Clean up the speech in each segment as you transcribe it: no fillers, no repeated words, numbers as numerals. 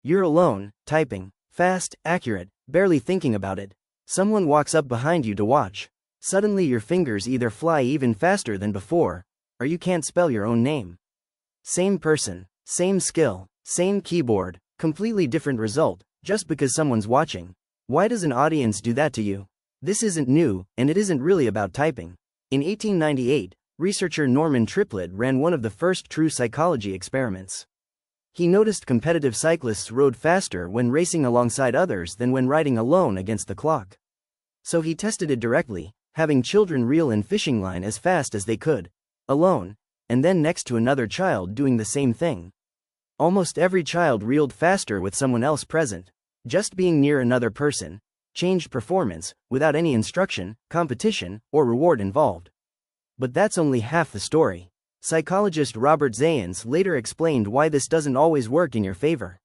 You're alone, typing. Fast, accurate, barely thinking about it. Someone walks up behind you to watch. Suddenly your fingers either fly even faster than before, or you can't spell your own name. Same person, same skill, same keyboard, completely different result, just because someone's watching. Why does an audience do that to you? This isn't new, and it isn't really about typing. In 1898, researcher Norman Triplett ran one of the first true psychology experiments. He noticed competitive cyclists rode faster when racing alongside others than when riding alone against the clock. So he tested it directly, having children reel in fishing line as fast as they could, alone, and then next to another child doing the same thing. Almost every child reeled faster with someone else present. Just being near another person changed performance, without any instruction, competition, or reward involved. But that's only half the story. Psychologist Robert Zajonc later explained why this doesn't always work in your favor.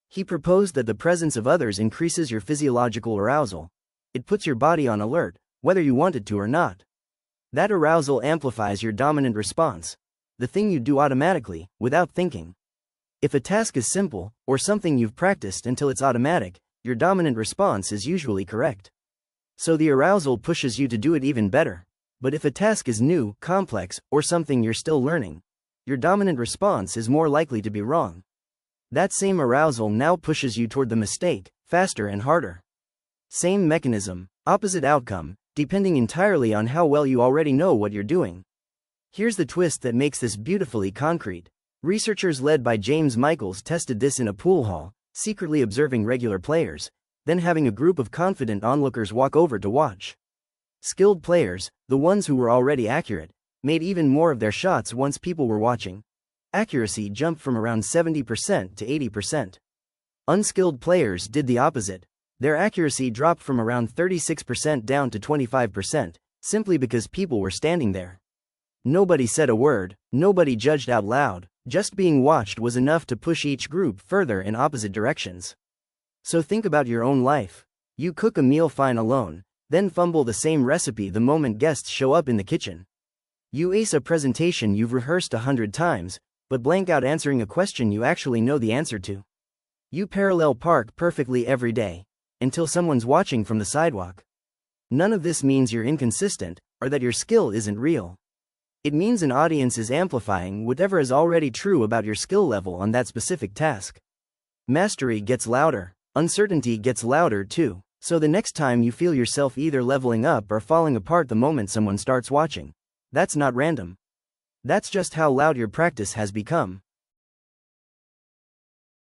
He proposed that the presence of others increases your physiological arousal. It puts your body on alert, whether you want it to or not. That arousal amplifies your dominant response, the thing you do automatically, without thinking. If a task is simple, or something you've practiced until it's automatic, your dominant response is usually correct. So the arousal pushes you to do it even better. But if a task is new, complex, or something you're still learning, your dominant response is more likely to be wrong. That same arousal now pushes you toward the mistake, faster and harder. Same mechanism, opposite outcome, depending entirely on how well you already know what you're doing. Here's the twist that makes this beautifully concrete. Researchers led by James Michaels tested this in a pool hall, secretly observing regular players, then having a group of confident onlookers walk over to watch. Skilled players, the ones who were already accurate, made even more of their shots once people were watching. Accuracy jumped from around 70% to 80%. Unskilled players did the opposite. Their accuracy dropped from around 36% down to 25%, simply because people were standing there. Nobody said a word, nobody judged out loud, just being watched was enough to push each group further in opposite directions. So think about your own life. You cook a meal fine alone, then fumble the same recipe the moment guests show up in the kitchen. You ace a presentation you've rehearsed 100 times, but blank out answering a question you actually know the answer to. You parallel park perfectly every day, until someone's watching from the sidewalk. None of this means you're inconsistent, or that your skill isn't real. It means an audience is amplifying whatever is already true about your skill level on that specific task. Mastery gets louder, uncertainty gets louder too, so the next time you feel yourself either leveling up or falling apart the moment someone starts watching, that's not random. That's just how loud your practice has become.